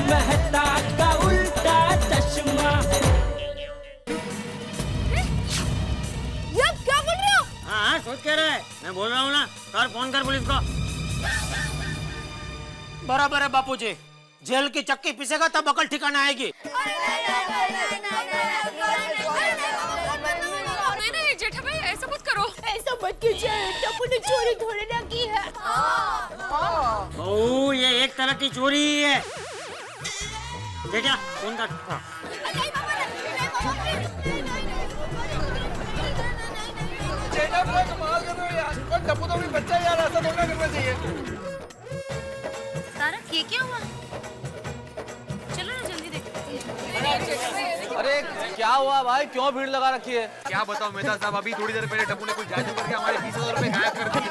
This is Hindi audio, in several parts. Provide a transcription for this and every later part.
मेहता का उल्टा चश्मा। ये आप क्या बोल रहे हो? हाँ सोच कह रहा है, मैं बोल रहा हूँ ना। कर फोन कर पुलिस को। बराबर है बापूजी, जेल की चक्की पिसेगा तब अकल ठिकाना आएगी। नहीं जेठा भाई ऐसा मत करो, ऐसा मत कीजिए, टप्पू ने चोरी थोड़ी ना की है। बहू ये एक तरह की चोरी ही है। बेटा फोन कर। जेठा भाई कमाल कर रहे हो यार, और टप्पू तो भी बच्चा यार, ऐसा थोड़ा करना चाहिए। तारक ये क्या हुआ? चलो ना जल्दी देखते। अरे क्या हुआ भाई, क्यों भीड़ लगा रखी है? क्या बताओ मेहता साहब, अभी थोड़ी देर पहले टप्पू ने कुछ जादू करके हमारे 20,000 रुपए गायब कर दिए।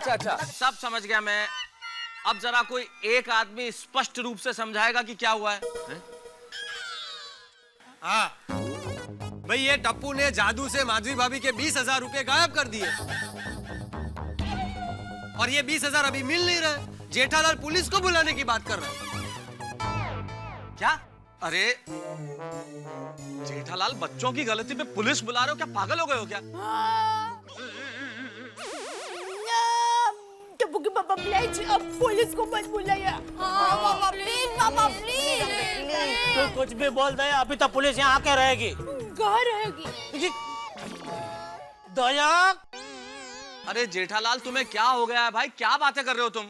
अच्छा सब समझ गया मैं। अब जरा कोई एक आदमी स्पष्ट रूप से समझाएगा कि क्या हुआ है? हाँ भाई, ये टप्पू ने जादू से माधवी भाभी के 20,000 रुपए गायब कर दिए और ये 20,000 अभी मिल नहीं रहे। जेठालाल पुलिस को बुलाने की बात कर रहा है। क्या? अरे जेठालाल, बच्चों की गलती पे पुलिस बुला रहे हो? क्या पागल हो गए हो क्या? टप्पू के पापा प्लीज अब पुलिस को मत बुलाया। पापा प्लीज, पापा प्लीज। तू कुछ भी बोल दे, अभी तो पुलिस यहाँ आके रहेगी। कहाँ रहेगी? दया। अरे जेठालाल, तुम्हें क्या हो गया है भाई? क्या बातें कर रहे हो तुम?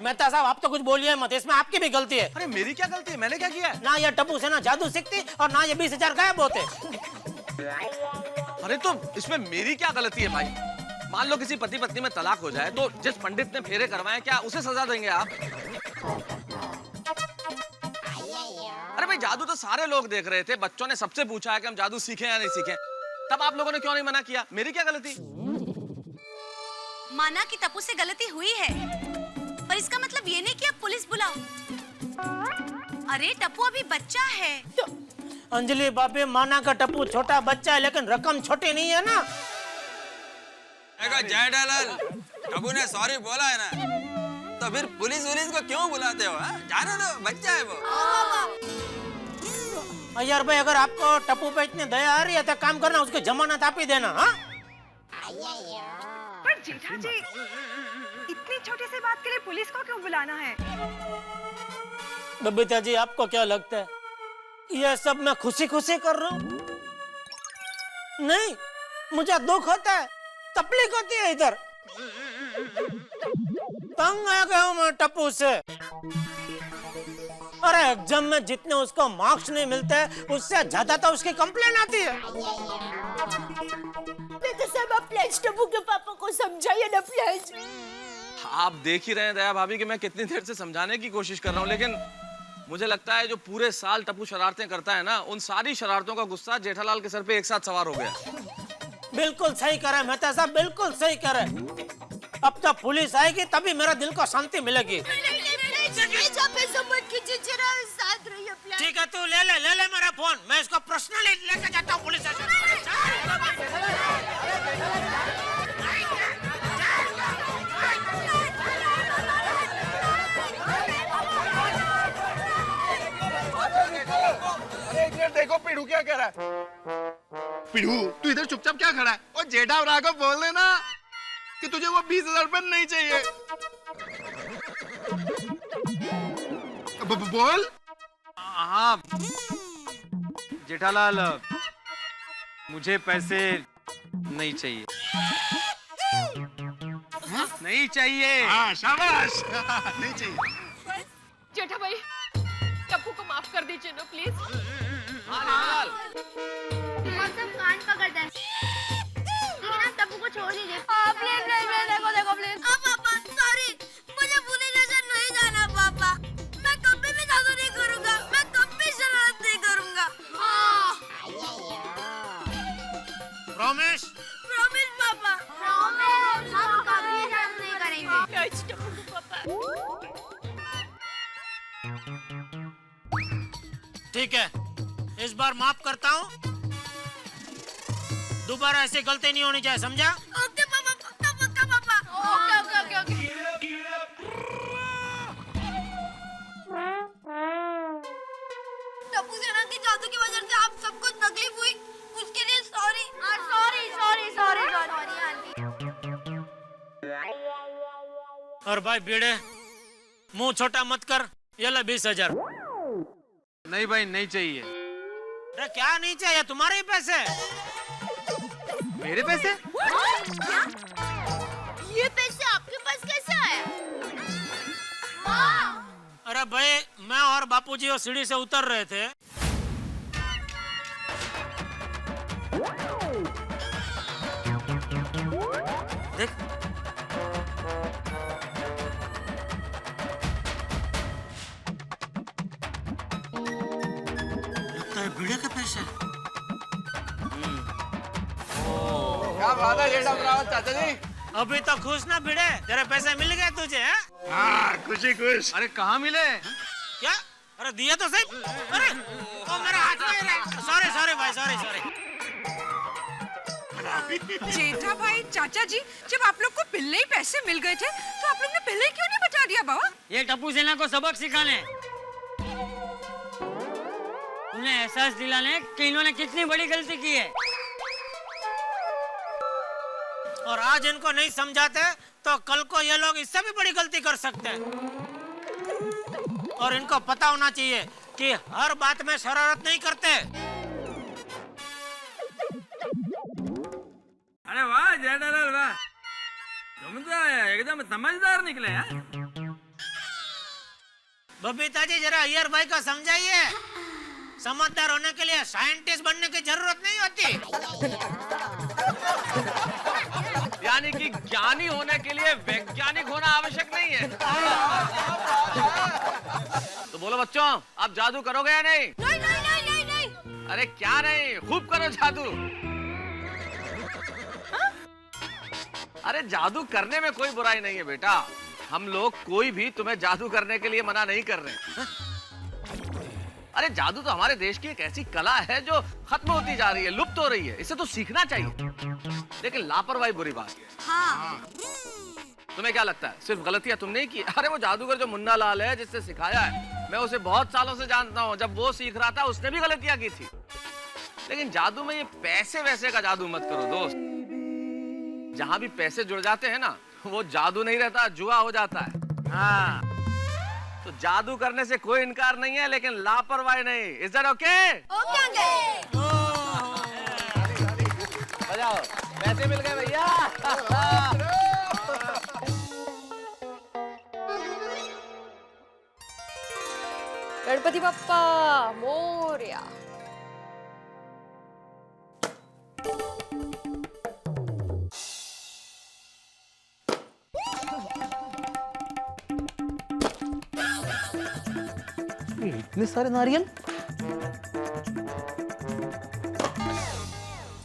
मेहता साहब आप तो कुछ बोलिए मत, इसमें आपकी भी गलती है। अरे मेरी क्या गलती है? मैंने क्या किया है? ना ये टप्पू से ना जादू सीखती और ना ये 20,000 गायब होते। अरे तो इसमें मेरी क्या गलती है भाई? मान लो किसी पति पत्नी में तलाक हो जाए तो जिस पंडित ने फेरे करवाए क्या उसे सजा देंगे आप? अरे भाई जादू तो सारे लोग देख रहे थे, बच्चों ने सबसे पूछा है कि हम जादू सीखें या नहीं सीखें, तब आप लोगों ने क्यों नहीं मना किया? मेरी क्या गलती? माना कि टप्पू से गलती हुई है, पर इसका मतलब ये नहीं कि आप पुलिस बुलाओ। अरे टप्पू अभी बच्चा है। अंजलि भाभी, माना का टप्पू छोटा बच्चा है लेकिन रकम छोटी नहीं है ना। जेठालाल, टप्पू ने सॉरी बोला है ना, तो फिर पुलिस को क्यों बुलाते हो? जाने दो, बच्चा है वो। यार भाई, अगर आपको टप्पू पे इतनी दया आ रही है तो काम करना, उसको जमानत आप ही देना। हाँ पर जेठा जी, इतनी छोटी सी बात के लिए पुलिस को क्यों बुलाना है? बबीता जी, आपको क्या लगता है ये सब मैं खुशी खुशी कर रहा हूँ? नहीं, मुझे दुख होता है, तकलीफ होती है। इधर तंग आ गया हूँ मैं टप्पू से। अरे एग्जाम में जितने उसको मार्क्स नहीं मिलते उससे ज्यादा तो उसकी कंप्लेन आती है। तो सब आप प्लीज टप्पू के पापा को समझाइए ना प्लीज। आप देख ही रहे हैं दया भाभी कि मैं कितनी देर से समझाने की कोशिश कर रहा हूँ, लेकिन मुझे लगता है जो पूरे साल टप्पू शरारतें करता है ना, उन सारी शरारतों का गुस्सा जेठालाल के सर पे एक साथ सवार हो गया। बिल्कुल सही कह रहे मेहता साहब, बिल्कुल सही कह रहे। अब तो पुलिस आएगी तभी मेरा दिल को शांति मिलेगी। ठीक है, तू ले ले मेरा फोन, मैं इसको पर्सनली लेकर जाता हूँ पुलिस स्टेशन। देखो पिड़ू क्या कह रहा है। पिड़ू तू इधर चुपचाप क्या खड़ा है? और जेठा राघव बोल देना कि तुझे वो 20,000 रुपए नहीं चाहिए। बोल। हाँ जेठालाल, मुझे पैसे नहीं चाहिए। नहीं चाहिए। हाँ शाबाश। नहीं चाहिए। जेठा भाई, टप्पू को माफ कर दीजिए ना प्लीज। कान पकड़ दे, लेकिन आप टप्पू को छोड़ दीजिए। प्लीज देखो प्लीज। पापा सॉरी, मुझे पुलिस स्टेशन नहीं जाना पापा। मैं कभी भी जादू नहीं करूंगा, मैं कभी शरारत नहीं करूंगा। प्रॉमिस? प्रॉमिस पापा, प्रॉमिस। हम कभी शरारत नहीं करेंगे। टप्पू के पापा। ठीक है, इस बार माफ करता हूँ, दोबारा ऐसी गलती नहीं होनी चाहिए, समझा? ओके पापा, पक्का पक्का पापा। Okay okay okay okay. Tappu सेना की जादू की वजह से आप सबको तकलीफ हुई, उसके लिए sorry. Sorry sorry sorry sorry aunty. और भाई बीड़े, मुंह छोटा मत कर, ये ले 20,000। नहीं भाई, नहीं चाहिए। अरे क्या नहीं चाहिए, तुम्हारे ही पैसे। मेरे पैसे? ये पैसे आपके पास कैसे आया? अरे भाई, मैं और बापूजी वो सीढ़ी से उतर रहे थे, देख लगता है बीड़े के पैसे। क्या बात है जेठा रावत चाचा जी? अभी तो खुश ना भिड़े, तेरे पैसे मिल गए तुझे, हैं? हाँ, खुशी खुश। अरे कहाँ मिले? क्या? अरे दिए तो सही। अरे ओ मेरे हाथ में ही रहे। सॉरी सॉरी भाई, सॉरी सॉरी। जेठा भाई, चाचा जी, जब आप लोग को पहले ही पैसे मिल गए थे तो आप लोग ने पहले ही क्यों नहीं बता दिया बाबा? ये टप्पू सेना को सबक सिखाने, उन्हें एहसास दिलाने कि इन्होंने कितनी बड़ी गलती की है। और आज इनको नहीं समझाते तो कल को ये लोग इससे भी बड़ी गलती कर सकते हैं। और इनको पता होना चाहिए कि हर बात में शरारत नहीं करते। अरे वाह जेठालाल वाह, तुम तो एकदम समझदार निकले हैं। बबीता जी जरा अय्यर भाई को समझाइए, समझदार होने के लिए साइंटिस्ट बनने की जरूरत नहीं होती। यानी कि ज्ञानी होने के लिए वैज्ञानिक होना आवश्यक नहीं है। तो बोलो बच्चों, आप जादू करोगे या नहीं? नहीं नहीं नहीं नहीं नहीं। अरे क्या नहीं, खूब करो जादू। अरे जादू करने में कोई बुराई नहीं है बेटा, हम लोग कोई भी तुम्हें जादू करने के लिए मना नहीं कर रहे। अरे जादू तो हमारे देश की एक ऐसी कला है जो खत्म होती जा रही है, लुप्त हो रही है, इसे तो सीखना चाहिए। लेकिन लापरवाही बुरी बात है। हाँ। तुम्हें क्या लगता है सिर्फ गलतियां तुमने ही की? अरे वो जादूगर जो मुन्ना लाल है जिससे सिखाया है, मैं उसे बहुत सालों से जानता हूँ। जब वो सीख रहा था उसने भी गलतियां की थी। लेकिन जादू में ये पैसे वैसे का जादू मत करो दोस्त। जहां भी पैसे जुड़ जाते हैं ना, वो जादू नहीं रहता, जुआ हो जाता है। हाँ, तो जादू करने से कोई इनकार नहीं है, लेकिन लापरवाही नहीं। Is that okay? Okay uncle. बजाओ, पैसे मिल गए भैया। गणपति बप्पा मोरया। इतने सारे नारियल?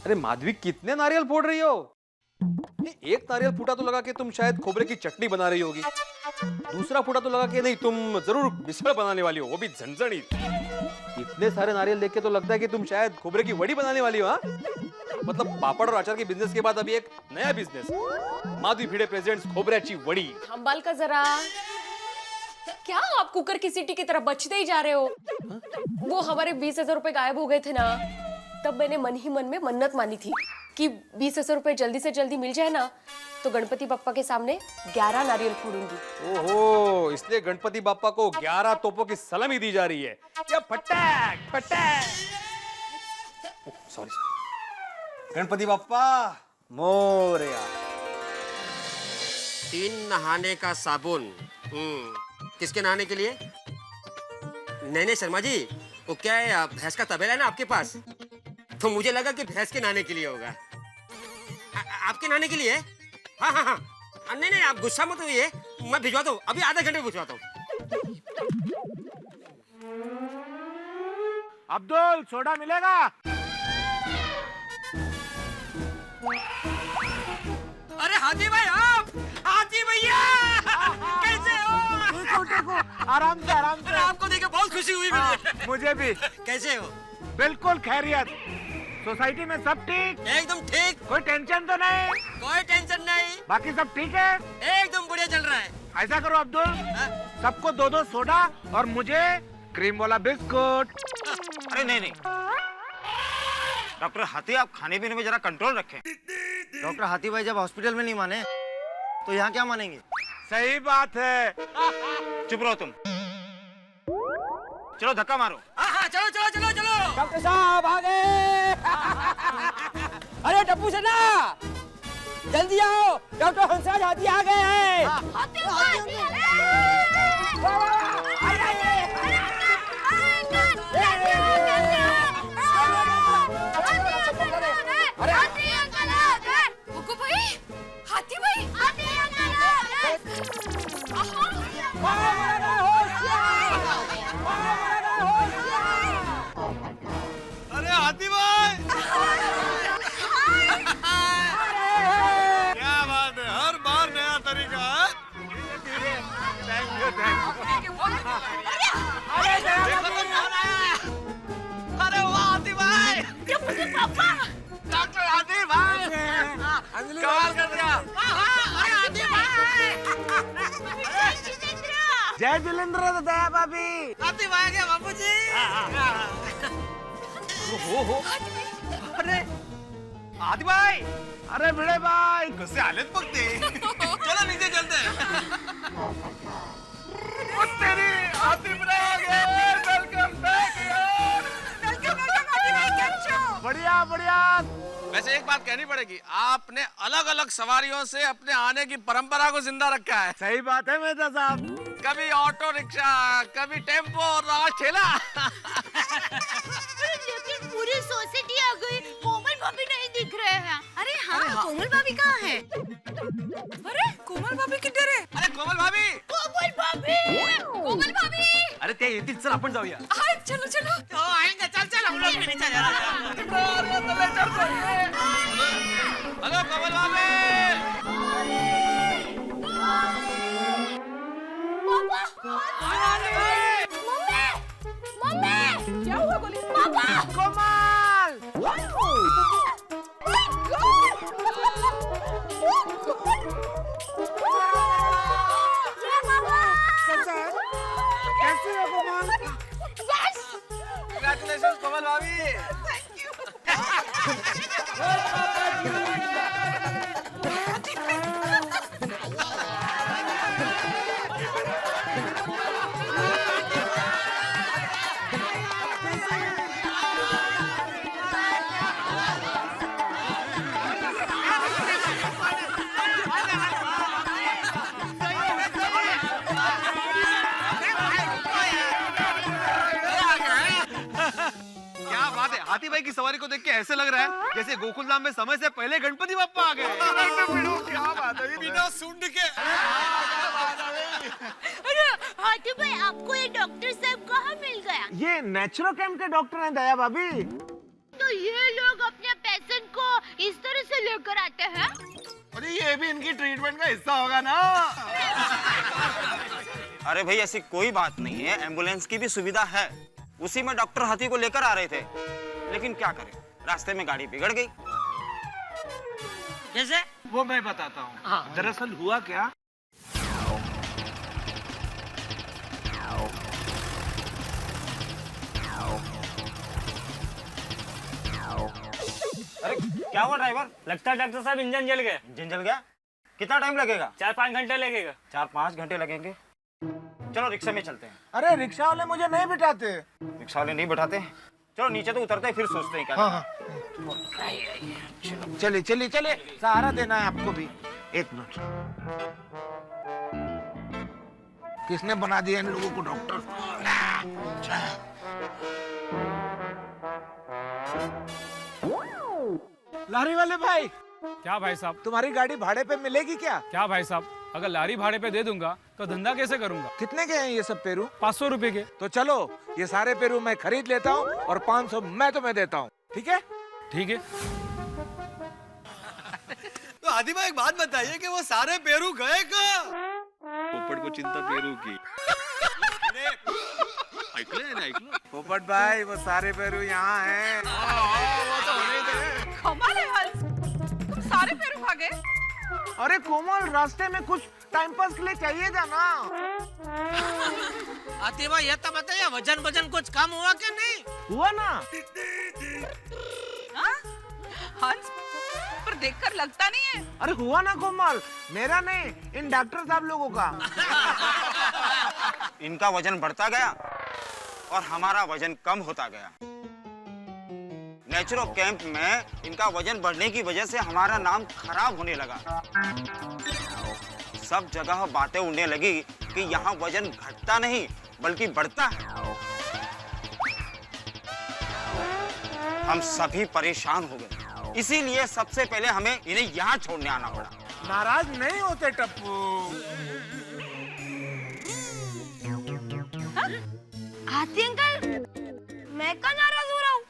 अरे माधवी, कितने नारियल फोड़ रही हो? एक नारियल फूटा तो लगा कि तुम शायद खोबरे की चटनी बना रही होगी, दूसरा फूटा तो लगा कि नहीं तुम जरूर मिसल बनाने वाली हो, वो भी झनझनी। इतने सारे नारियल देख के तो लगता है कि तुम शायद खोबरे की वड़ी बनाने वाली हो। हाँ, मतलब पापड़ और अचार के बिजनेस के बाद अभी एक नया बिजनेस, माधवी भिड़े प्रेजेंट्स खोबऱ्याची वड़ी। संभाल का जरा। क्या आप कुकर की सीटी की तरह बचते ही जा रहे हो? वो हमारे 20,000 रुपए गायब हो गए थे ना, तब मैंने मन ही मन में मन्नत मानी थी कि 20,000 रुपए जल्दी से जल्दी मिल जाए ना तो गणपति बप्पा के सामने 11 नारियल फोड़ूंगी। ओहो, इसलिए गणपति बाप्पा को 11 तोपों की सलामी दी जा रही है। या फटाक फटाक। सॉरी, गणपति बाप्पा मोरया। 3 नहाने का साबुन। किसके नहाने के लिए? नहीं शर्मा जी, वो क्या है, भैंस का तबेला है ना आपके पास, तो मुझे लगा कि भैंस के नहाने के लिए होगा। आपके नहाने के लिए? हाँ हाँ हाँ। नहीं आप गुस्सा मत होइए, मैं भिजवाता हूँ, अभी आधे घंटे में भिजवाता हूँ। अब्दुल, सोडा मिलेगा? अरे हाथी भाई, आप हाथी भैया कैसे हो? आराम से आराम से। आपको देख के बहुत खुशी हुई मुझे। मुझे भी। कैसे हो? बिल्कुल खैरियत। सोसाइटी में सब ठीक? एकदम ठीक, कोई टेंशन तो नहीं? कोई टेंशन नहीं, बाकी सब ठीक है? एकदम बढ़िया चल रहा है। ऐसा करो अब्दुल, सबको 2-2 सोडा और मुझे क्रीम वाला बिस्कुट। अरे नहीं नहीं डॉक्टर हाथी, आप खाने पीने में जरा कंट्रोल रखें। डॉक्टर हाथी भाई जब हॉस्पिटल में नहीं माने तो यहाँ क्या मानेंगे? सही बात है। चुप रहो तुम, चलो धक्का मारो। हाँ चलो चलो चलो चलो। डॉक्टर साहब आ गए। अरे टप्पू सेना जल्दी आओ, डॉक्टर हंसराज हाथी आ गए हैं। गुग्गू भाई, हाथी भाई, अरे हाथी भाई, क्या बात है, हर बार नया तरीका है। Thank you, thank you. अरे वाह हाथी भाई, डॉक्टर हाथी भाई, कमाल कर दिया। जय जिलेंद्र दया भाभी। हाथी भाई आ गया बाबू जी। अरे आदि भाई, अरे भिड़े भाई, कसे आलेत बघ ते। चलो नीचे चलते हैं। तेरी हाथी भाई आ गए। वेलकम बैक यार। बढ़िया बढ़िया। वैसे एक बात कहनी पड़ेगी, आपने अलग अलग सवारियों से अपने आने की परंपरा को जिंदा रखा है। सही बात है मेहता साहब। कभी ऑटो रिक्शा, कभी टेम्पो और आज ठेला। लेकिन पूरी सोसाइटी आ गई, कोमल भाभी नहीं दिख रहे हैं। अरे हाँ, कोमल भाभी कहाँ है? अरे कोमल भाभी किधर है? अरे कोमल भाभी, कोमल भाभी, कोमल भाभी। अरे ते येतील, चल आपण जाऊया। हाँ चलो चलो। तो आएंगे, चल चल हम लोग भी नीचे जा रहे हैं। हेलो कोमल भाभी। मम्मी, क्या हुआ बोली? पापा, कमाल। कैसे हो कमाल? Congratulations कोमल भाभी। क्या बात है, हाथी भाई की सवारी को देख के ऐसे लग रहा है जैसे गोकुल धाम में समय से पहले गणपति बप्पा आ गए। क्या बात है, बिना सूंड के। अरे हाथी भाई, आपको ये डॉक्टर साहब कहाँ मिल गया? ये नेचुरोकेम के डॉक्टर हैं दया भाभी। तो ये लोग अपने पेशेंट को इस तरह से लेकर आते हैं? अरे ये भी इनकी ट्रीटमेंट का हिस्सा होगा ना। अरे भाई ऐसी कोई बात नहीं है, एम्बुलेंस की भी सुविधा है। उसी में डॉक्टर हाथी को लेकर आ रहे थे, लेकिन क्या करें, रास्ते में गाड़ी बिगड़ गई। कैसे? वो मैं बताता हूँ। दरअसल हुआ क्या, अरे क्या हुआ ड्राइवर? लगता है डॉक्टर साहब इंजन जल गए। इंजन जल गया? कितना टाइम लगेगा? 4-5 घंटे लगेगा। 4-5 घंटे लगेंगे। चलो रिक्शा में चलते हैं। अरे रिक्शा वाले मुझे नहीं बिठाते। रिक्शा वाले नहीं बैठाते? चलो नीचे तो उतरते हैं, फिर सोचते हैं क्या हाँ, चलिए चलिए चलिए, सहारा देना है आपको भी। एक मिनट, किसने बना दिया इन लोगों को डॉक्टर? लारी वाले भाई, क्या भाई साहब? तुम्हारी गाड़ी भाड़े पे मिलेगी क्या? क्या भाई साहब, अगर लारी भाड़े पे दे दूंगा तो धंधा कैसे करूंगा? कितने के हैं ये सब पेरू? 500 रुपए के। तो चलो ये सारे पेरू मैं खरीद लेता हूँ और 500 मैं तुम्हें देता हूँ, ठीक है? ठीक है। तो हाथी भाई एक बात बताइए कि वो सारे पेरू गए कहाँ? पोपट को चिंता पेरू की। ऐकलं? पोपट भाई, वो सारे पेरू यहाँ हैं। वो तो होने कमाल है हंस, तुम सारे पैरों खा गए। अरे कोमल, रास्ते में कुछ टाइम पास के लिए चाहिए था ना। हाथी भाई ये तो बताइए, वजन वजन कुछ कम हुआ क्या नहीं? हुआ ना। हाँ? हंस, पर देखकर लगता नहीं है। अरे हुआ ना कोमल, मेरा नहीं, इन डॉक्टर साहब लोगों का। इनका वजन बढ़ता गया और हमारा वजन कम होता गया। नेचुरो कैंप में इनका वजन बढ़ने की वजह से हमारा नाम खराब होने लगा। सब जगह बातें उड़ने लगी कि यहाँ वजन घटता नहीं बल्कि बढ़ता है। हम सभी परेशान हो गए, इसीलिए सबसे पहले हमें इन्हें यहाँ छोड़ने आना पड़ा। नाराज नहीं होते टप्पू। हाथी अंकल, मैं कहाँ नाराज हो रहा हूँ?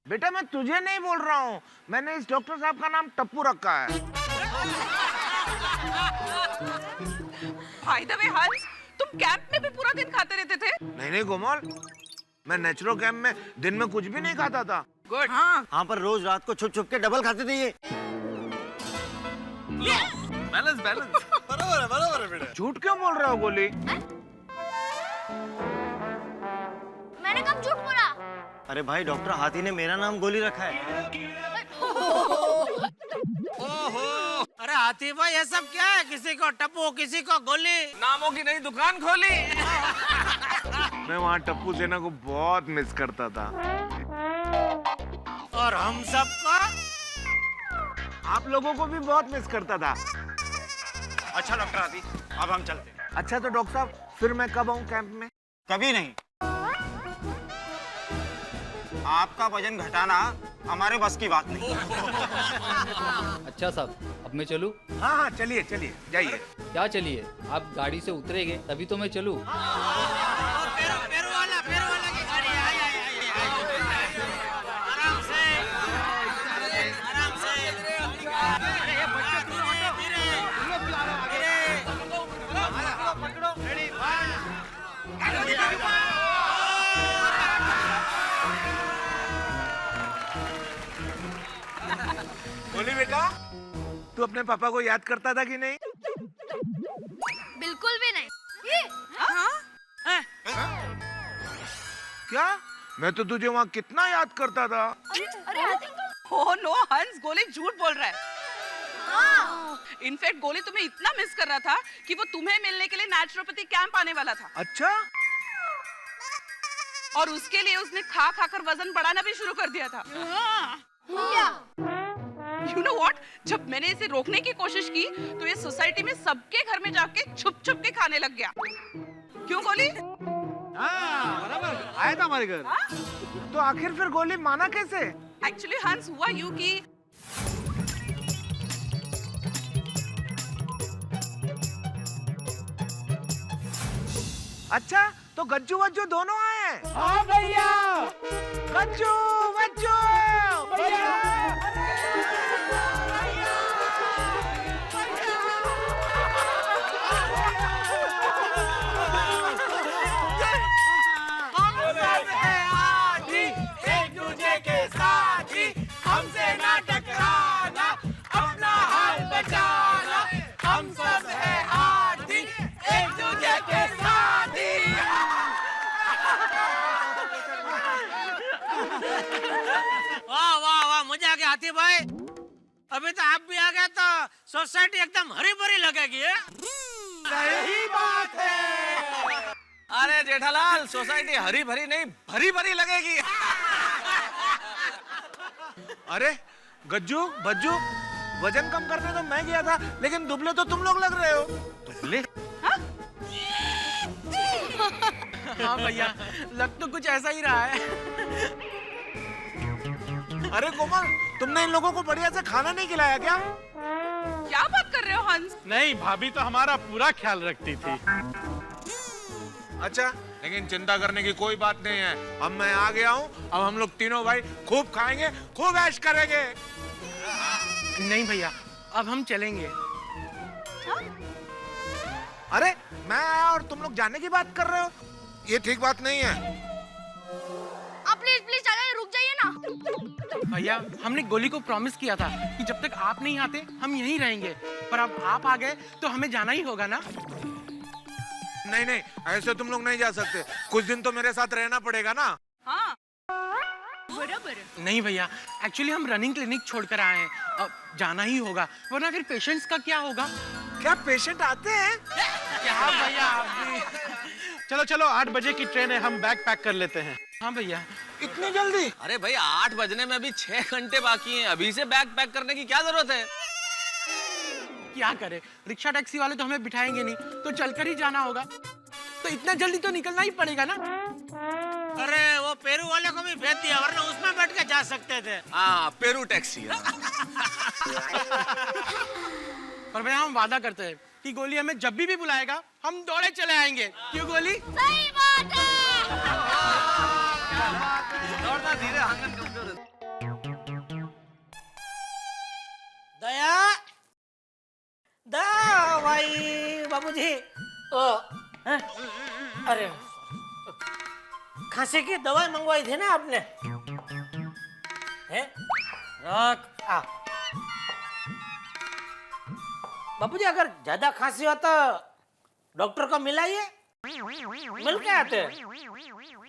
बेटा मैं तुझे नहीं बोल रहा हूँ, मैंने इस डॉक्टर साहब का नाम टप्पू रखा है। बाय द वे हंस, तुम कैंप में भी पूरा दिन खाते रहते थे? नहीं कोमल, मैं नेचुरो कैंप में दिन में कुछ भी नहीं खाता था। गुड। हाँ। हाँ पर रोज रात को छुप छुप के डबल खाते थे ये। बैलेंस बैलेंस बराबर है बेटा। झूठ क्यों बोल रहे हो गोली? मैंने कब झूठ बोला? अरे भाई, डॉक्टर हाथी ने मेरा नाम गोली रखा है। ओहो, अरे हाथी भाई ये सब क्या है? किसी को टप्पू, किसी को गोली, नामों की नई दुकान खोली। मैं वहाँ टप्पू सेना को बहुत मिस करता था। और हम सबको? आप लोगों को भी बहुत मिस करता था। अच्छा डॉक्टर हाथी, अब हम चलते हैं। अच्छा तो डॉक्टर साहब, फिर मैं कब आऊँ कैंप में? कभी नहीं। आपका वजन घटाना हमारे बस की बात नहीं। अच्छा साहब, अब मैं चलूं? हाँ हाँ चलिए चलिए, जाइए। क्या चलिए? आप गाड़ी से उतरेंगे तभी तो मैं चलूं। पैरों वाला की गाड़ी। आराम से, आराम से। अरे ये बच्चे पकड़ो। रेडी, बोली बेटा, तू अपने पापा को याद करता था कि नहीं? बिल्कुल भी नहीं। क्या? मैं तो तुझे वहाँ कितना याद करता था। अरे हाथी अंकल। ओह नो हंस, गोली झूठ बोल रहा है। हाँ। इनफैक्ट गोली तुम्हें इतना मिस कर रहा था कि वो तुम्हें मिलने के लिए नेचुरोपैथी कैंप आने वाला था। अच्छा? और उसके लिए उसने खा खाकर वजन बढ़ाना भी शुरू कर दिया था। You know what? जब मैंने इसे रोकने की कोशिश की तो ये सोसाइटी में सबके घर में जाके छुप छुप के खाने लग गया। क्यों गोली? बराबर आया था हमारे घर। तो आखिर फिर गोली माना कैसे? एक्चुअली हंस, हुआ यूं कि अच्छा, तो गज्जू वज्जू दोनों आए हैं? हाँ भैया। गज्जू वज्जू हमसे ना टकराना, अपना हाल बचाना, हम सब है हाथी, एक दूसरे के साथी। वाह वाह वाह, मजा आ गया हाथी भाई। अभी तो आप भी आ गए तो सोसाइटी एकदम हरी भरी लगेगी। सही बात है। अरे जेठालाल, सोसाइटी हरी भरी नहीं भरी भरी लगेगी। अरे गज्जू बज्जू, वजन कम करने तो मैं गया था, लेकिन दुबले तो तुम लोग लग रहे हो। दुबले? हाँ भैया, लग तो कुछ ऐसा ही रहा है। अरे कोमल, तुमने इन लोगों को बढ़िया से खाना नहीं खिलाया क्या? क्या बात कर रहे हो हंस? नहीं, भाभी तो हमारा पूरा ख्याल रखती थी। अच्छा, लेकिन चिंता करने की कोई बात नहीं है। अब मैं आ गया हूँ, अब हम लोग तीनों भाई खूब खाएंगे, खूब ऐश करेंगे। नहीं भैया, अब हम चलेंगे। अरे मैं आया और तुम लोग जाने की बात कर रहे हो, ये ठीक बात नहीं है। आप प्लीज प्लीज चाचा रुक जाइए ना। भैया हमने गोली को प्रॉमिस किया था कि जब तक आप नहीं आते हम यहीं रहेंगे, पर अब आप आ गए तो हमें जाना ही होगा ना। नहीं नहीं, ऐसे तुम लोग नहीं जा सकते, कुछ दिन तो मेरे साथ रहना पड़ेगा ना। हाँ बराबर। नहीं भैया, एक्चुअली हम रनिंग क्लिनिक छोड़कर आए हैं, अब जाना ही होगा, वरना फिर पेशेंट्स का क्या होगा। क्या पेशेंट आते हैं? क्या भैया आप भी। चलो चलो 8 बजे की ट्रेन है, हम बैग पैक कर लेते हैं। हाँ भैया। इतनी जल्दी? अरे भाई 8 बजने में अभी 6 घंटे बाकी हैं, अभी से बैग पैक करने की क्या जरूरत है? क्या करे, रिक्शा टैक्सी वाले तो हमें बिठाएंगे नहीं, तो चलकर ही जाना होगा, तो इतना जल्दी तो निकलना ही पड़ेगा ना। अरे वो पेरू वाले को भी भेज दिया, वरना उसमें बैठ के जा सकते थे। हाँ पेरू टैक्सी। पर भैया हम वादा करते हैं कि गोली हमें जब भी बुलाएगा हम दौड़े चले आएंगे। क्यों गोली? सही बात है। दौड़ना धीरे, आंगन कमजोर है। दया दा भाई बाबूजी, हैं? अरे खांसी की दवाई मंगवाई थी ना आपने? हैं? रख। बाबूजी अगर ज्यादा खांसी हो तो डॉक्टर को मिलाइए, मिल के आते।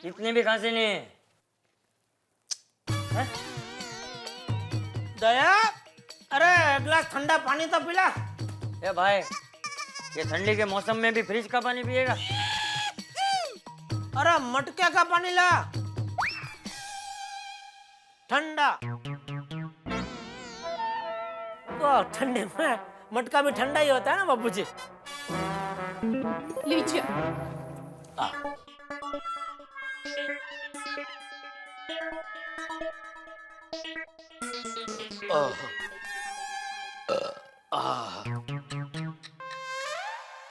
इतनी भी खांसी नहीं है। दया, अरे एक गिलास ठंडा पानी तो पिला। ए भाई, ये ठंडी के मौसम में भी फ्रिज का पानी पिएगा? अरे मटके का पानी ला, ठंडा। तो ठंडे में मटका भी ठंडा ही होता है ना बाबूजी। लीजिए।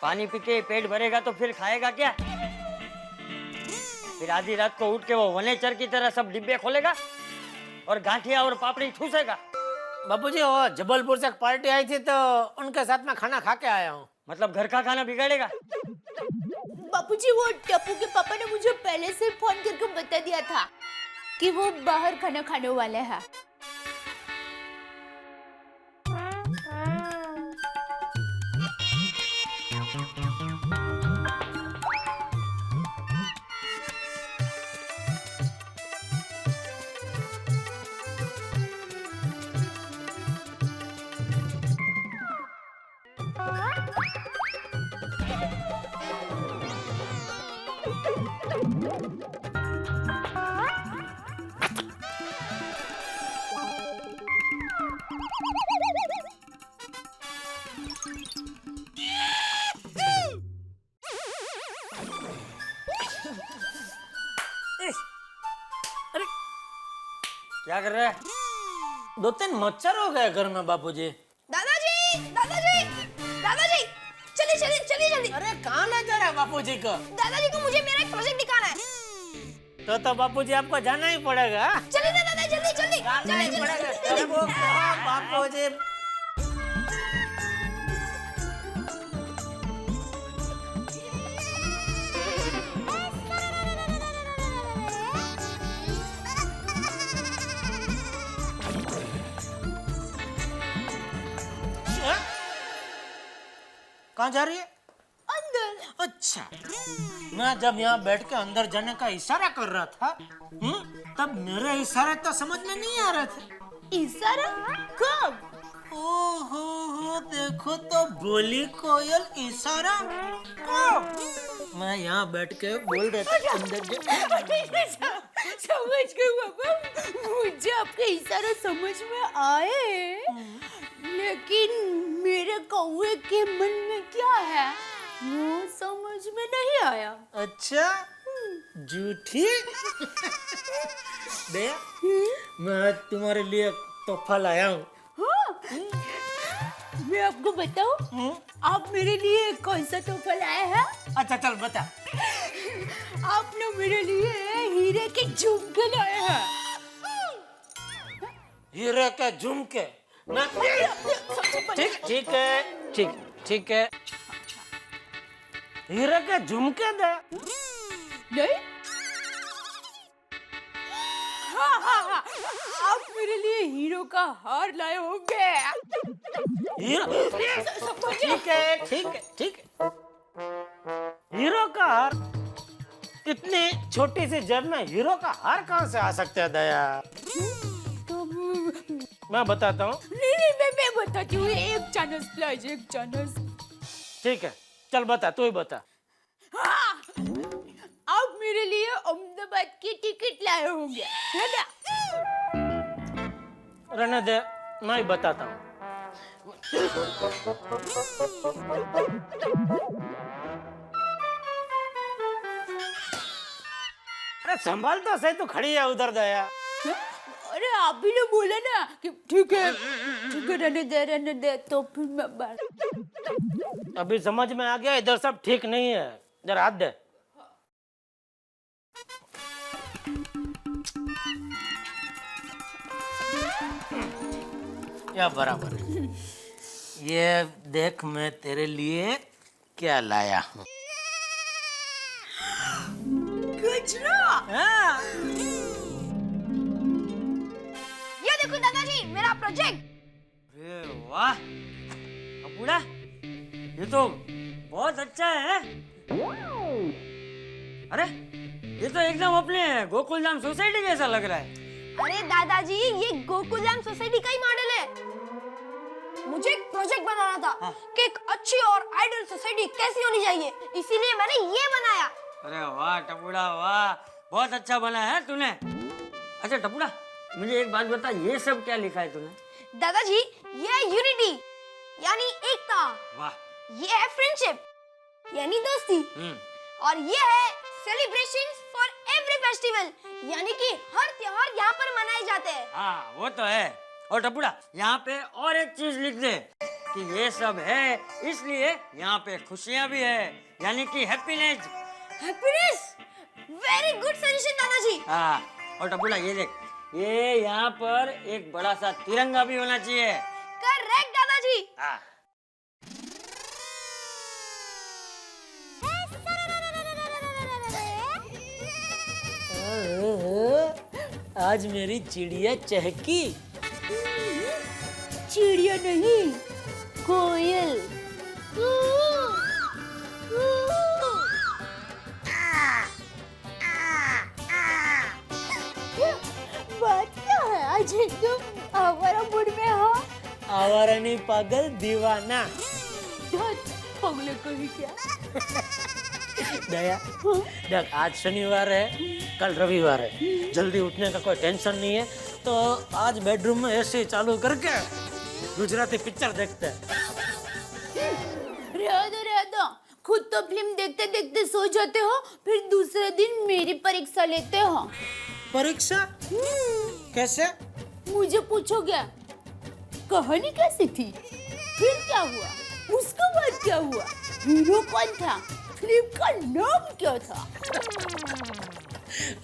पानी पी के पेट भरेगा तो फिर खाएगा क्या? फिर आधी रात को उठ के वो वनेचर की तरह सब डिब्बे खोलेगा और गांठिया और पापड़ी ठूसेगा। बाबूजी वो जबलपुर से एक पार्टी आई थी तो उनके साथ में खाना खा के आया हूँ। मतलब घर का खाना बिगाड़ेगा? बापूजी वो टप्पू के पापा ने मुझे पहले से फोन करके बता दिया था कि वो बाहर खाना खाने वाले हैं। क्या कर रहा है? 2-3 मच्छर हो गए घर में बापूजी। दादाजी, दादाजी, दादाजी, चलिए चलिए चलिए जल्दी। अरे कहाँ ले जा रहा है बापूजी को? दादाजी को मुझे मेरा एक प्रोजेक्ट दिखाना है। तो बापूजी आपको जाना ही पड़ेगा। चलिए ना दादा, जल्दी जल्दी जाना ही पड़ेगा। बापूजी कहाँ जा रही है? अंदर। अच्छा, मैं जब यहाँ बैठ के अंदर जाने का इशारा कर रहा था, तब मेरे इशारे तो समझ में नहीं आ रहे थे। इशारा? कब? ओहो, देखो तो बोली कोयल इशारा कब? मैं यहाँ बैठ के बोल रहा था अंदर समझ गई पापा, मुझे आपके इशारे समझ में आए, लेकिन मेरे कौवे के मन में क्या है वो समझ में नहीं आया। अच्छा, झूठी? दे, मैं तुम्हारे लिए तोहफा लाया हूँ। मैं आपको बताऊं, आप मेरे लिए कौन सा तोहफा लाए हैं? अच्छा चल बता। आपने मेरे लिए हीरे के झुमके लाए हैं। हीरे के झुमके? ठीक है, ठीक है। हीरे के झुमके दे। नहीं, हाँ हाँ हाँ, आप मेरे लिए हीरो का हार लाए होंगे। ठीक है ठीक है ठीक है। हीरो का हार? इतनी छोटी सी जेब में हीरो का हार कहाँ से आ सकता है दया? मैं बताता हूँ। नहीं मैं बताती हूँ। एक चानस प्लीज, एक चानस। ठीक है चल बता, तू ही बता। हाँ, आप मेरे लिए अहमदाबाद की टिकट लाए होंगे, है ना? रहने दे, मैं ही बताता हूँ। अरे संभाल तो सही, तो खड़ी है उधर दया। अरे आप ही ने बोला ना कि ठीक है रहने दे, तो फिर मैं बात। अभी समझ में आ गया इधर सब ठीक नहीं है, जरा हाथ दे। या बराबर है। ये देख मैं तेरे लिए क्या लाया हूँ। गजरा। हाँ। ये देखो दादाजी, मेरा प्रोजेक्ट। अरे वाह अपूड़ा, ये तो बहुत अच्छा है। अरे ये तो एकदम अपने गोकुलधाम सोसाइटी जैसा लग रहा है। अरे दादाजी, ये गोकुलधाम सोसाइटी का ही मॉडल है। मुझे एक प्रोजेक्ट बनाना था कि एक अच्छी और आइडियल सोसाइटी कैसी होनी चाहिए, इसीलिए मैंने ये बनाया। अरे वाह टपुड़ा वाह, बहुत अच्छा बना है तूने। अच्छा टपुड़ा, मुझे एक बात बता, ये सब क्या लिखा है तूने? दादाजी, ये है यूनिटी यानी एकता। वाह। ये है फ्रेंडशिप यानी दोस्ती। और ये है सेलिब्रेशन फॉर एवरी फेस्टिवल यानी कि हर त्योहार यहाँ पर मनाए जाते हैं। हाँ वो तो है। और टपुड़ा, यहाँ पे और एक चीज लिख दे कि ये सब है इसलिए यहाँ पे खुशियाँ भी है, यानी कि happiness. Happiness, very good suggestion दादाजी। हाँ और टपुड़ा ये देख, ये यहाँ पर एक बड़ा सा तिरंगा भी होना चाहिए। करेक्ट दादाजी। हाँ। आज मेरी चिड़िया चहकी। चिड़िया नहीं, कोयल। बात क्या है, आज एकदम आवारा मूड में हो। आवारा नहीं पागल, दीवाना। पगले कहीं क्या? दया देख, आज शनिवार है, कल रविवार है, जल्दी उठने का कोई टेंशन नहीं है, तो आज बेडरूम में एसी चालू करके गुजराती पिक्चर देखते हैं। रह दो, खुद तो फिल्म देखते देखते सो जाते हो, फिर दूसरे दिन मेरी परीक्षा लेते हो। परीक्षा? कैसे? मुझे पूछोगे कहानी कैसी थी, फिर क्या हुआ, उसके बाद क्या हुआ, हीरो कौन था, फिल्म का नाम क्या था।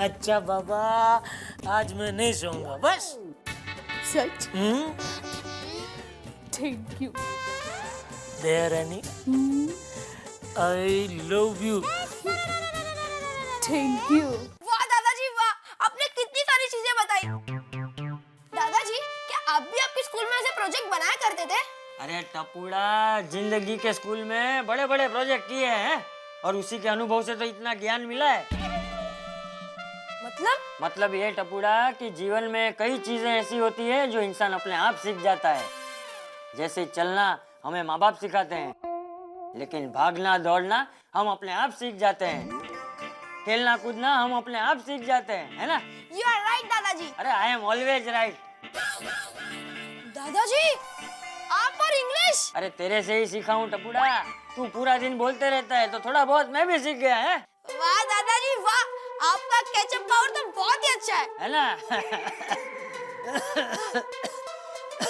अच्छा बाबा, आज मैं नहीं सोऊंगा बस। सच? Thank you dear Rani, I love you. Thank you. वाह दादाजी वाह, आपने कितनी सारी चीजें बताई। दादाजी, क्या आप भी आपके स्कूल में ऐसे प्रोजेक्ट बनाया करते थे? अरे टपुड़ा, जिंदगी के स्कूल में बड़े बड़े प्रोजेक्ट किए हैं और उसी के अनुभव से तो इतना ज्ञान मिला है। मतलब ये टपुड़ा कि जीवन में कई चीजें ऐसी होती है जो इंसान अपने आप सीख जाता है। जैसे चलना हमें माँ बाप सिखाते हैं, लेकिन भागना दौड़ना हम अपने आप सीख जाते हैं। खेलना कूदना हम अपने आप सीख जाते हैं, है ना? You are right दादाजी। अरे आई एम ऑलवेज राइट। दादाजी, आप और इंग्लिश? अरे तेरे से ही सीखा हूँ टपुड़ा, तू पूरा दिन बोलते रहता है तो थोड़ा बहुत मैं भी सीख गया है। वाह दादाजी वाह, आपका कैचअप पावर तो बहुत ही अच्छा है ना?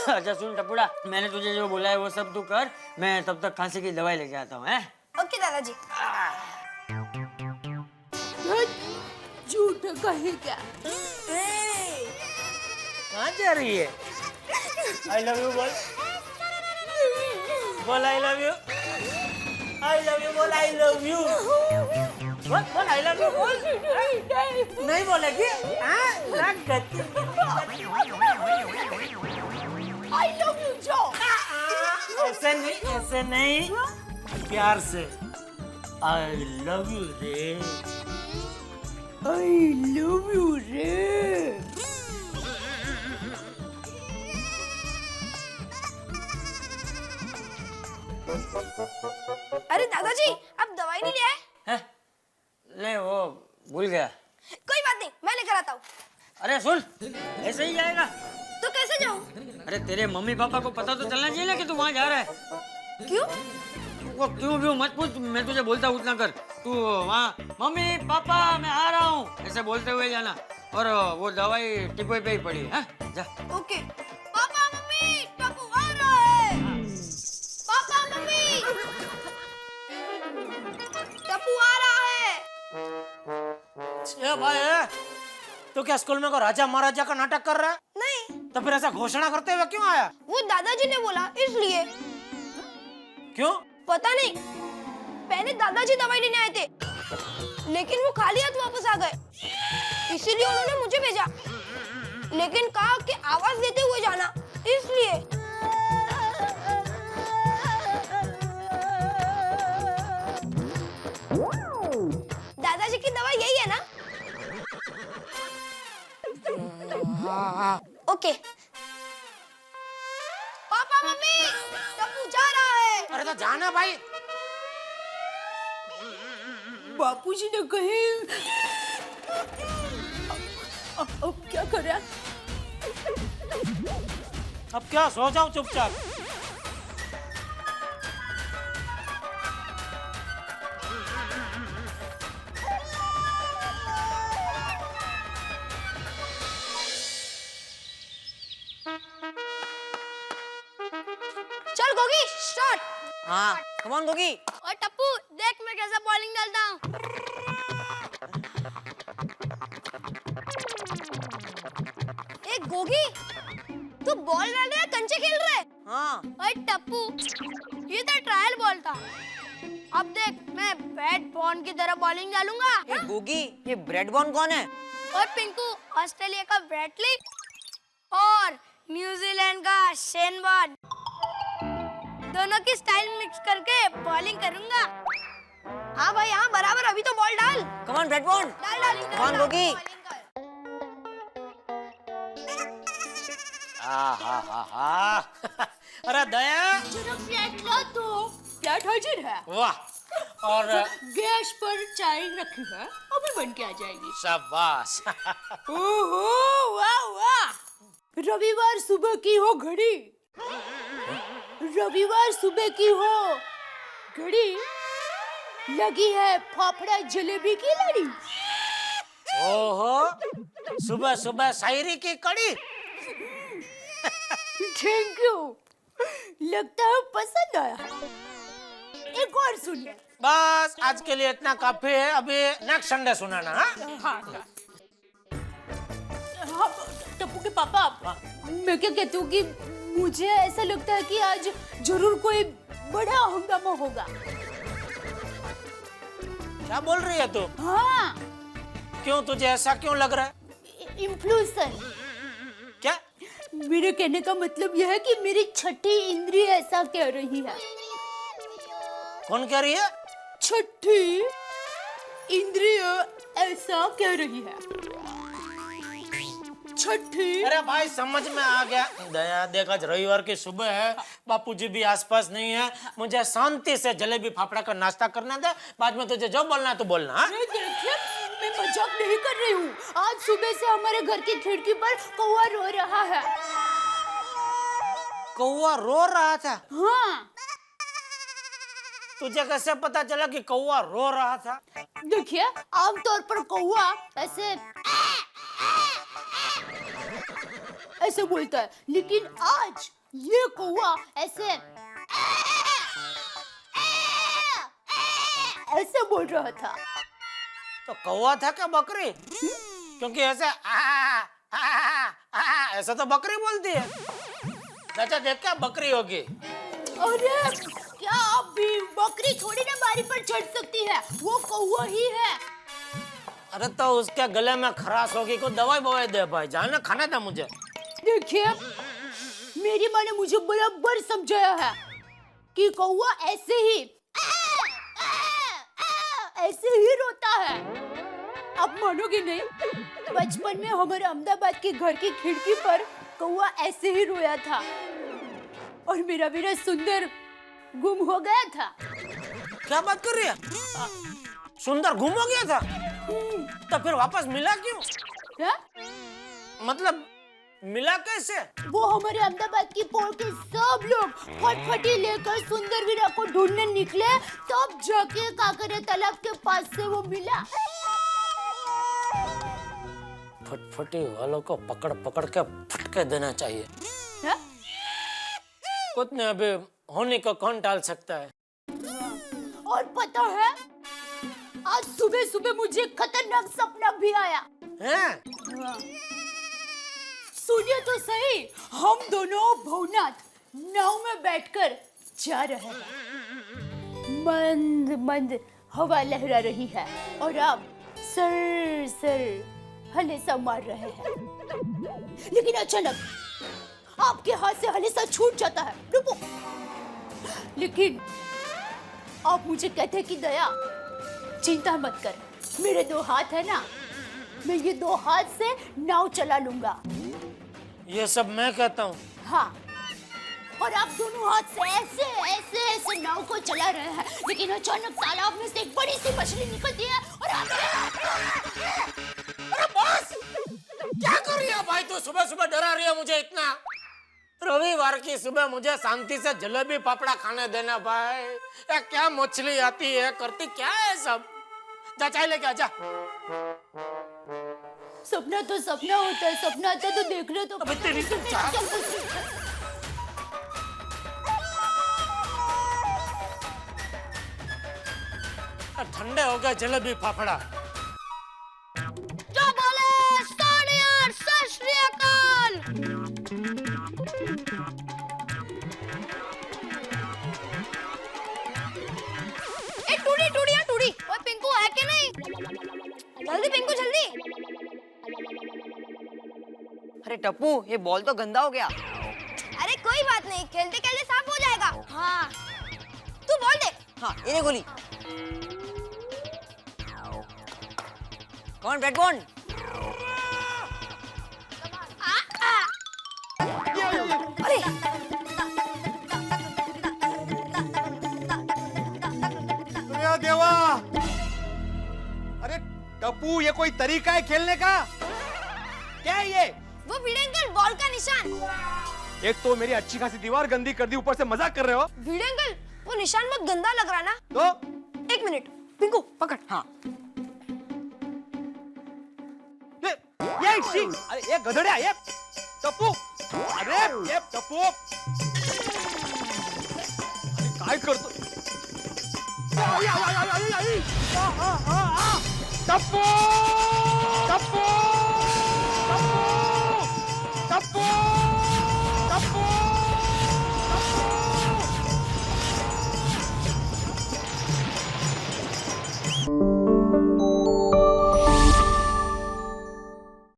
अच्छा सुन टपुड़ा, मैंने तुझे जो बोला है वो सब तू कर, मैं तब तक खांसी की दवाई लेके आता हूँ। ओके दादाजी। झूठ कहे क्या? कहाँ जा रही है? आई लव यू बोल, बोल आई love you, I love you बोल, आई लव यू। बोल बोल आई लव यू बोल। नहीं बोलेगी? आई लव यू जो। ऐसे नहीं प्यार से आई लव यू रे। आई लव यू रे। अरे दादाजी आप दवाई नहीं ले आए? ले वो भूल गया। कोई बात नहीं, मैं लेकर आता हूँ। अरे सुन, ऐसे ही जाएगा? तो कैसे जाऊँ? अरे तेरे मम्मी पापा को पता तो चलना चाहिए ना कि तू वहाँ जा रहा है। क्यों? वो क्यों मत पूछ, मैं तुझे बोलता हूँ उतना कर। तू वहाँ मम्मी पापा मैं आ रहा हूँ ऐसे बोलते हुए जाना, और वो दवाई टिपोई पे ही पड़ी है। जा। ओके। पापा मम्मी टप्पू आ रहा है। पापा मम्मी टप्पू आ रहा है। ए भाई तो क्या स्कूल में को राजा महाराजा का नाटक कर रहा है? नहीं। तो फिर ऐसा घोषणा करते हुए क्यों आया? वो दादाजी ने बोला इसलिए। क्यों? पता नहीं, पहले दादाजी दवाई लेने आए थे लेकिन वो खाली हाथ वापस आ गए, इसीलिए उन्होंने मुझे भेजा, लेकिन कहा कि आवाज देते हुए जाना, इसलिए। दादाजी की दवाई यही है ना? ओके। पापा मम्मी टप्पू जा रहा है। अरे तो जाना भाई। बापूजी ने कहे अब क्या करें? अब क्या, सो जाओ चुपचाप। चल गोगी स्टार्ट। हाँ कम ऑन गोगी। और टप्पू देख मैं कैसा बॉलिंग डालता हूँ। एक गोगी तू बॉल डाल रहा है, कंचे खेल रहा है? हाँ। और टप्पू ये तो ट्रायल बॉल था, अब देख मैं बैट बॉल की तरह बॉलिंग डालूंगा। गोगी ये ब्रेड बॉन कौन है? और पिंकू ऑस्ट्रेलिया का ब्रैडली और न्यूजीलैंड का शेन वॉर्न, दोनों की स्टाइल मिक्स करके बॉलिंग करूंगा। हाँ भाई हाँ बराबर, अभी तो बॉल डाल। कम ऑन ब्रेड बॉन। डाल कम ऑन गोगी। अरे दया जरा प्लेट ला तो। प्लेट हाजिर है। वाह। और गैस पर चाय रखी है, अभी बन के आ जाएगी। शाबाश। ओहो वाह वाह। रविवार सुबह की हो घड़ी, रविवार सुबह की हो घड़ी, लगी है फाफड़ा जलेबी की लड़ी। ओहो सुबह सुबह शायरी की कड़ी। थैंक यू, लगता है पसंद आया। एक और सुनिए। बस आज के लिए इतना काफी है, अभी नेक्स्ट संडे सुनाना। हाँ टप्पू के पापा, मैं क्या कहती हूँ कि मुझे ऐसा लगता है कि आज जरूर कोई बड़ा हंगामा होगा। क्या बोल रही है तू? हाँ। क्यों, तुझे ऐसा क्यों लग रहा है? इन्फ्लुएंसर। क्या? मेरे कहने का मतलब यह है कि मेरी छठी इंद्रिय ऐसा कह रही है। कौन कह रही है? छठी इंद्रिय ऐसा कह रही है। छठी। अरे भाई समझ में आ गया। दया देख आज रविवार की सुबह है, बापूजी भी आसपास नहीं है, मुझे शांति से जलेबी फाफड़ा का नाश्ता करना दे, बाद में तुझे जो बोलना है तो बोलना। हाँ? देखिए मैं मजाक नहीं कर रही हूँ, आज सुबह से हमारे घर की खिड़की पर कौवा रो रहा है। कौवा रो रहा था? हाँ। तुझे कैसे पता चला कि कौवा रो रहा था? देखिए आमतौर पर कौवा ऐसे बोलता है, लेकिन आज ये कौवा ऐसे बोल रहा था। तो कौवा था क्या बकरी? क्योंकि ऐसे ऐसा तो बकरी बोलती है। चाचा देख क्या बकरी होगी। अरे क्या आप भी बकरी थोड़ी ना बारी पर चढ़ सकती है, वो कौवा ही है। अरे तो उसके गले में खराश होगी, को दवाई बवाई दे भाई जान ना, खाना था मुझे। देखिए, मेरी माँ ने मुझे बराबर समझाया है कि कौवा ऐसे ही रोता है। आप मानोगे नहीं, बचपन में हमारे अहमदाबाद के घर की खिड़की पर कौवा ऐसे ही रोया था और मेरा सुंदर गुम हो गया था। क्या बात कर रही है? सुंदर गुम हो गया था? तो फिर वापस मिला क्यों? क्या? मतलब मिला कैसे? वो हमारे अहमदाबाद की पोल के सब लोग फटफटी लेकर सुंदर वीरा को ढूंढने निकले, तब जाके काकरे तालाब के पास से वो मिला। फटफटी वालों को पकड़ पकड़ के फटके देना चाहिए। है? कुछ नहीं, अभी होने को कौन टाल सकता है। और पता है, आज सुबह सुबह मुझे खतरनाक सपना भी आया हैं? सुनिए तो सही, हम दोनों भवनाथ नाव में बैठकर जा रहे हैं। मंद मंद हवा लहरा रही है और आप सर सर हलेसा मार रहे हैं, लेकिन अचानक आपके हाथ से हलेसा छूट जाता है। रुको, लेकिन आप मुझे कहते हैं कि दया चिंता मत कर, मेरे 2 हाथ है ना, मैं ये 2 हाथ से नाव चला लूंगा। ये सब मैं कहता हूँ। हाँ, और आप दोनों हाथ से ऐसे ऐसे ऐसे नाव को चला रहे हैं, लेकिन अचानक तालाब में से एक बड़ी सी मछली निकलती है और अरे बॉस, क्या कर रही है भाई तू? सुबह सुबह डरा रही है मुझे इतना। रविवार की सुबह मुझे शांति से जलेबी पापड़ा खाने देना भाई। या क्या मछली आती है, करती क्या है सब? जा चाय लेके आजा। सपना तो सपना होता है, सपना आता तो देखने तो। अबे तेरी तो ठंडे हो गए जलेबी फाफड़ा। जो बोले सोनियर सत श्री अकाल। ए टूडी टूडी या टूडी, ओए पिंकू है कि नहीं? जल्दी पिंकू जल्दी। अरे टप्पू, ये बॉल तो गंदा हो गया। अरे कोई बात नहीं, खेलते खेलते साफ हो जाएगा। हाँ, तू बोल दे। हाँ, ये गोली। कौन बैट कौन? अरे देवा, अरे टप्पू, ये कोई तरीका है खेलने का? क्या है ये? वो भिड़े अंकल, बॉल का निशान। एक तो मेरी अच्छी खासी दीवार गंदी कर दी, ऊपर से मजाक कर रहे हो। भिड़े अंकल, वो निशान बहुत गंदा लग रहा ना। तो 1 मिनट, पिंकू पकड़। हाँ, अरे ये गधड़िया, ये टप्पू, अरे ये टप्पू, काय करतो? टप्पू, टप्पू